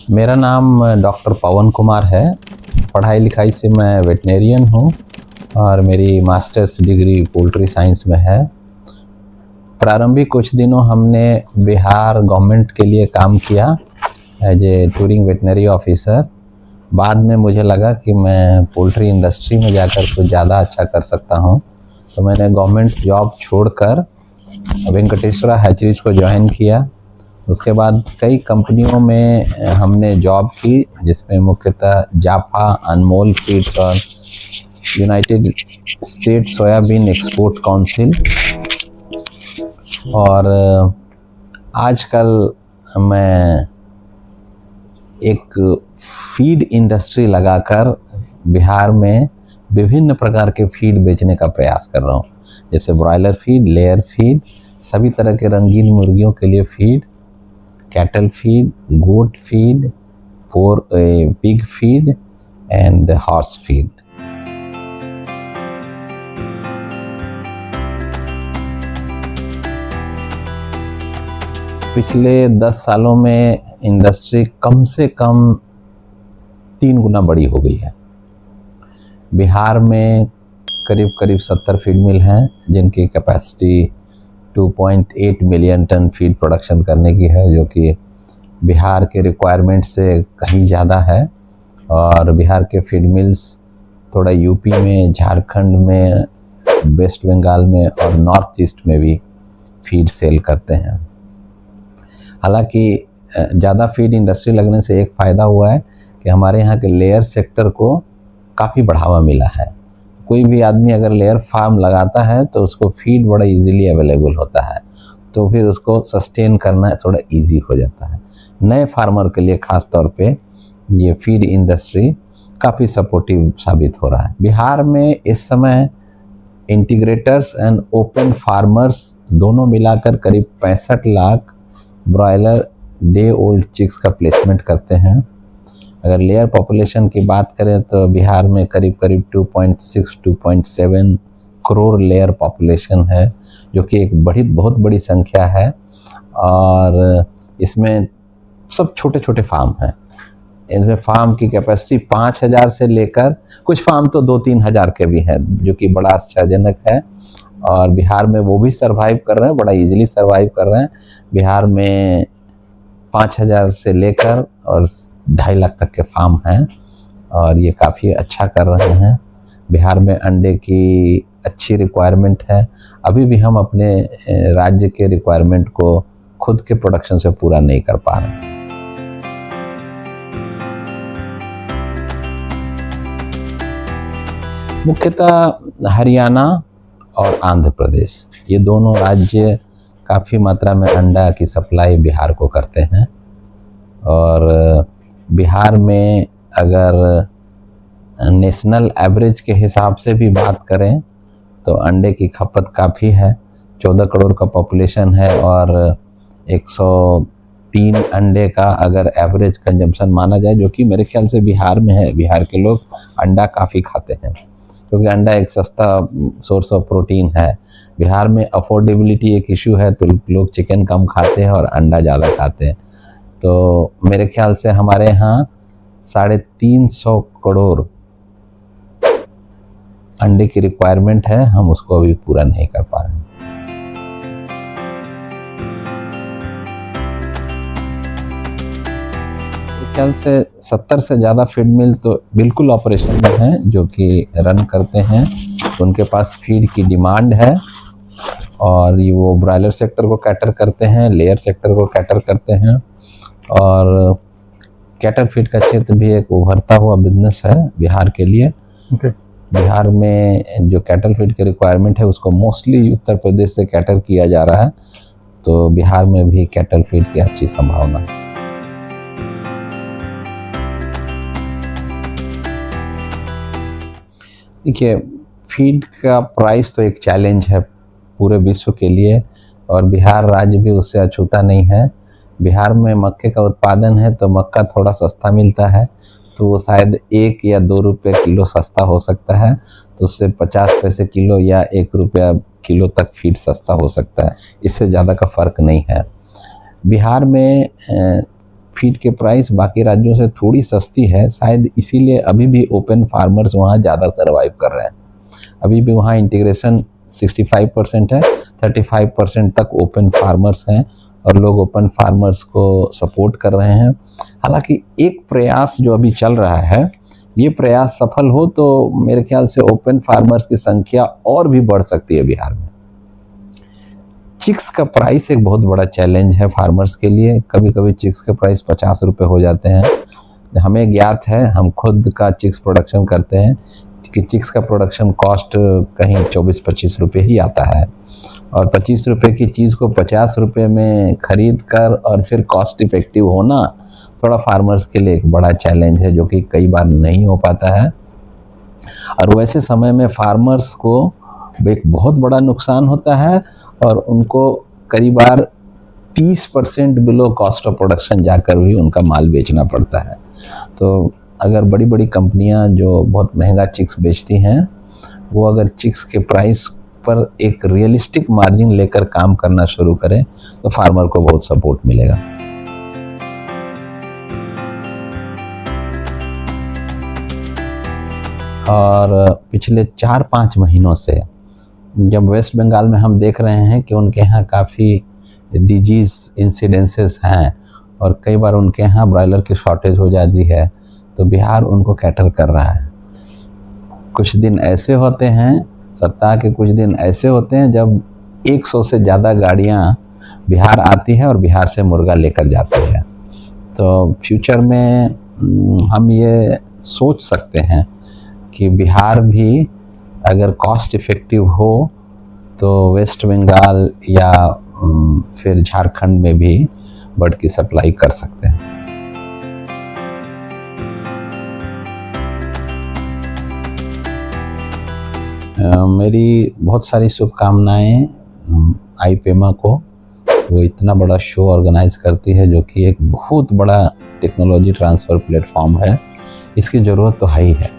मेरा नाम डॉक्टर पवन कुमार है। पढ़ाई लिखाई से मैं वेटनेरियन हूँ और मेरी मास्टर्स डिग्री पोल्ट्री साइंस में है। प्रारंभिक कुछ दिनों हमने बिहार गवर्नमेंट के लिए काम किया as a touring veterinary officer. बाद में मुझे लगा कि मैं पोल्ट्री इंडस्ट्री में जाकर कुछ ज़्यादा अच्छा कर सकता हूँ, तो मैंने गवर्नमेंट जॉब छोड़कर वेंकटेश्वरा हैचरीज को ज्वाइन किया। उसके बाद कई कंपनियों में हमने जॉब की, जिसमें मुख्यतः जाफा, अनमोल फीड्स और United state soybean export council. और आजकल मैं एक फीड इंडस्ट्री लगाकर बिहार में विभिन्न प्रकार के फीड बेचने का प्रयास कर रहा हूँ, जैसे ब्रॉयलर फीड, लेयर फीड, सभी तरह के रंगीन मुर्गियों के लिए feed, cattle feed, goat feed, pig feed and horse feed. पिछले 10 सालों में इंडस्ट्री कम से कम 3 गुना बड़ी हो गई है। बिहार में करीब 70 फीड मिल हैं, जिनकी capacity 2.8 million ton feed production करने की है, जो कि बिहार के रिक्वायरमेंट से कहीं ज़्यादा है। और बिहार के फीड मिल्स थोड़ा यूपी में, झारखंड में, वेस्ट बंगाल में और नॉर्थ ईस्ट में भी फीड सेल करते हैं। हालांकि ज़्यादा फीड इंडस्ट्री लगने से एक फ़ायदा हुआ है कि हमारे यहाँ के लेयर सेक्टर को काफ़ी बढ़ावा मिला है। कोई भी आदमी अगर लेयर फार्म लगाता है तो उसको फीड बड़ा इजीली अवेलेबल होता है, तो फिर उसको सस्टेन करना थोड़ा इजी हो जाता है। नए फार्मर के लिए ख़ास तौर पे ये फीड इंडस्ट्री काफ़ी सपोर्टिव साबित हो रहा है। बिहार में इस समय इंटीग्रेटर्स एंड ओपन फार्मर्स दोनों मिलाकर करीब 65 lakh broiler day old chicks का प्लेसमेंट करते हैं। अगर लेयर पॉपुलेशन की बात करें तो बिहार में करीब 2.6-2.7 करोड़ लेयर पॉपुलेशन है, जो कि एक बहुत बड़ी संख्या है। और इसमें सब छोटे छोटे फार्म हैं। इसमें फार्म की कैपेसिटी 5,000 से लेकर कुछ फार्म तो 2-3 हज़ार के भी हैं, जो कि बड़ा आश्चर्यजनक है। और बिहार में वो भी सर्वाइव कर रहे हैं, बड़ा इजीली सर्वाइव कर रहे हैं। बिहार में 5,000 से लेकर और 2.5 लाख तक के फार्म हैं और ये काफ़ी अच्छा कर रहे हैं। बिहार में अंडे की अच्छी रिक्वायरमेंट है। अभी भी हम अपने राज्य के रिक्वायरमेंट को खुद के प्रोडक्शन से पूरा नहीं कर पा रहे हैं। मुख्यतः हरियाणा और आंध्र प्रदेश, ये दोनों राज्य काफ़ी मात्रा में अंडा की सप्लाई बिहार को करते हैं। और बिहार में अगर नेशनल एवरेज के हिसाब से भी बात करें तो अंडे की खपत काफ़ी है। 14 करोड़ का पॉपुलेशन है और 103 अंडे का अगर एवरेज कंजम्पशन माना जाए, जो कि मेरे ख्याल से बिहार में है। बिहार के लोग अंडा काफ़ी खाते हैं, क्योंकि अंडा एक सस्ता सोर्स ऑफ प्रोटीन है। बिहार में अफोर्डेबिलिटी एक इशू है, तो लोग चिकन कम खाते हैं और अंडा ज़्यादा खाते हैं। तो मेरे ख्याल से हमारे यहाँ 350 करोड़ अंडे की रिक्वायरमेंट है, हम उसको अभी पूरा नहीं कर पा रहे हैं। मेरे ख्याल से 70 से ज़्यादा फीड मिल तो बिल्कुल ऑपरेशन में हैं, जो कि रन करते हैं। उनके पास फीड की डिमांड है और ये वो ब्रॉयलर सेक्टर को कैटर करते हैं, लेयर सेक्टर को कैटर करते हैं। और कैटल फीड का क्षेत्र भी एक उभरता हुआ बिजनेस है बिहार के लिए। बिहार में जो कैटल फीड की रिक्वायरमेंट है उसको मोस्टली उत्तर प्रदेश से कैटर किया जा रहा है, तो बिहार में भी कैटल फीड की अच्छी संभावना है। देखिए, फीड का प्राइस तो एक चैलेंज है पूरे विश्व के लिए और बिहार राज्य भी उससे अछूता नहीं है। बिहार में मक्के का उत्पादन है, तो मक्का थोड़ा सस्ता मिलता है, तो वो शायद 1 या 2 रुपये किलो सस्ता हो सकता है, तो उससे 50 पैसे किलो या 1 रुपया किलो तक फीड सस्ता हो सकता है। इससे ज़्यादा का फ़र्क नहीं है। बिहार में फीड के प्राइस बाकी राज्यों से थोड़ी सस्ती है, शायद इसीलिए अभी भी ओपन फार्मर्स वहाँ ज़्यादा सर्वाइव कर रहे हैं। अभी भी वहाँ इंटीग्रेशन 65% है, 35% तक ओपन फार्मर्स हैं और लोग ओपन फार्मर्स को सपोर्ट कर रहे हैं। हालांकि एक प्रयास जो अभी चल रहा है, ये प्रयास सफल हो तो मेरे ख्याल से ओपन फार्मर्स की संख्या और भी बढ़ सकती है बिहार में। चिक्स का प्राइस एक बहुत बड़ा चैलेंज है फार्मर्स के लिए। कभी कभी चिक्स के प्राइस 50 रुपये हो जाते हैं। हमें ज्ञात है, हम खुद का चिक्स प्रोडक्शन करते हैं कि चिक्स का प्रोडक्शन कॉस्ट कहीं 24-25 रुपये ही आता है और 25 रुपये की चीज़ को 50 रुपये में खरीद कर और फिर कॉस्ट इफ़ेक्टिव होना थोड़ा फार्मर्स के लिए एक बड़ा चैलेंज है, जो कि कई बार नहीं हो पाता है। और वैसे समय में फार्मर्स को एक बहुत बड़ा नुकसान होता है और उनको कई बार 30% बिलो कॉस्ट ऑफ प्रोडक्शन जाकर भी उनका माल बेचना पड़ता है। तो अगर बड़ी बड़ी कंपनियां जो बहुत महंगा चिक्स बेचती हैं, वो अगर चिक्स के प्राइस पर एक रियलिस्टिक मार्जिन लेकर काम करना शुरू करें तो फार्मर को बहुत सपोर्ट मिलेगा। और पिछले 4-5 महीनों से जब वेस्ट बंगाल में हम देख रहे हैं कि उनके यहाँ काफ़ी डिजीज़ इंसिडेंसेस हैं और कई बार उनके यहाँ ब्रॉयलर की शॉर्टेज हो जाती है, तो बिहार उनको कैटर कर रहा है। कुछ दिन ऐसे होते हैं, सप्ताह के कुछ दिन ऐसे होते हैं जब 100 से ज़्यादा गाड़ियाँ बिहार आती है और बिहार से मुर्गा लेकर जाती है। तो फ्यूचर में हम ये सोच सकते हैं कि बिहार भी अगर कॉस्ट इफ़ेक्टिव हो तो वेस्ट बंगाल या फिर झारखंड में भी बर्ड की सप्लाई कर सकते हैं। मेरी बहुत सारी शुभकामनाएं आईपेमा को। वो इतना बड़ा शो ऑर्गेनाइज करती है जो कि एक बहुत बड़ा टेक्नोलॉजी ट्रांसफ़र प्लेटफॉर्म है। इसकी ज़रूरत तो है ही है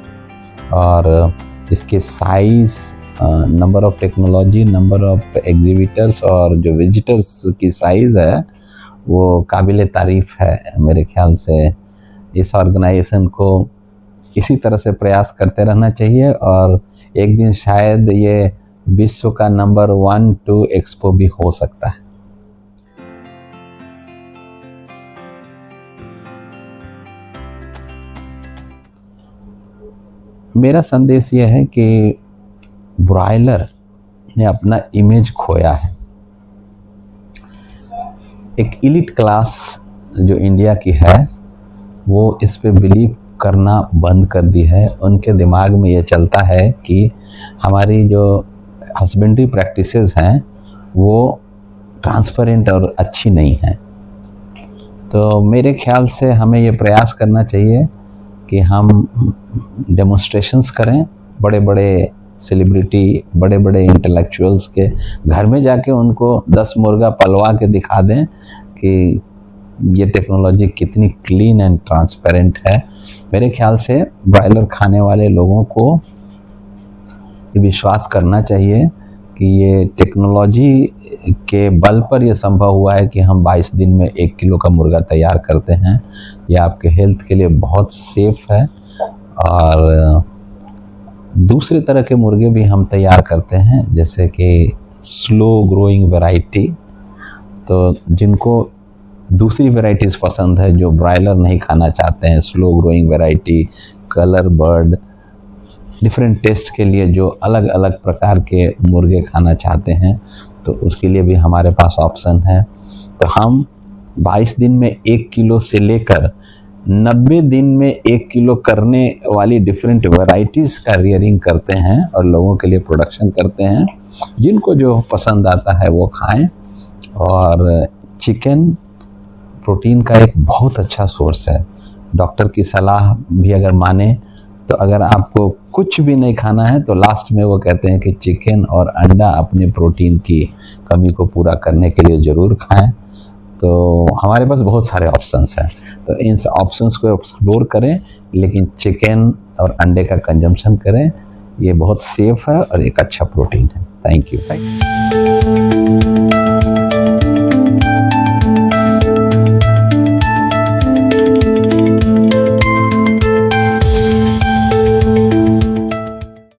और इसके size, number of technology, number of exhibitors और जो विजिटर्स की साइज़ है वो काबिल तारीफ़ है। मेरे ख्याल से इस ऑर्गेनाइजेशन को इसी तरह से प्रयास करते रहना चाहिए और एक दिन शायद ये विश्व का नंबर 1-2 एक्सपो भी हो सकता है। मेरा संदेश ये है कि ब्रॉयलर ने अपना इमेज खोया है। एक एलीट क्लास जो इंडिया की है वो इस पे बिलीव करना बंद कर दी है। उनके दिमाग में ये चलता है कि हमारी जो हस्बेंड्री प्रैक्टिसेस हैं वो ट्रांसपेरेंट और अच्छी नहीं हैं। तो मेरे ख्याल से हमें ये प्रयास करना चाहिए कि हम डेमोन्स्ट्रेशंस करें, बड़े बड़े सेलिब्रिटी, बड़े बड़े इंटेलेक्चुअल्स के घर में जाके उनको 10 मुर्गा पलवा के दिखा दें कि ये टेक्नोलॉजी कितनी क्लीन एंड ट्रांसपेरेंट है। मेरे ख्याल से ब्रॉयलर खाने वाले लोगों को ये विश्वास करना चाहिए कि ये टेक्नोलॉजी के बल पर यह संभव हुआ है कि हम 22 दिन में 1 किलो का मुर्गा तैयार करते हैं। यह आपके हेल्थ के लिए बहुत सेफ है। और दूसरे तरह के मुर्गे भी हम तैयार करते हैं, जैसे कि स्लो ग्रोइंग वैरायटी। तो जिनको दूसरी वैरायटीज़ पसंद है, जो ब्रॉयलर नहीं खाना चाहते हैं, slow growing variety, colour bird, different taste के लिए जो अलग अलग प्रकार के मुर्गे खाना चाहते हैं, तो उसके लिए भी हमारे पास ऑप्शन है। तो हम 22 दिन में 1 किलो से लेकर 90 दिन में 1 किलो करने वाली डिफरेंट वैरायटीज़ का रियरिंग करते हैं और लोगों के लिए प्रोडक्शन करते हैं। जिनको जो पसंद आता है वो खाएं। और चिकन प्रोटीन का एक बहुत अच्छा सोर्स है। डॉक्टर की सलाह भी अगर माने तो अगर आपको कुछ भी नहीं खाना है तो लास्ट में वो कहते हैं कि चिकन और अंडा अपने प्रोटीन की कमी को पूरा करने के लिए ज़रूर खाएं। तो हमारे पास बहुत सारे ऑप्शंस हैं, तो इन ऑप्शंस को एक्सप्लोर करें, लेकिन चिकन और अंडे का कंजम्पशन करें। ये बहुत सेफ है और एक अच्छा प्रोटीन है। Thank you.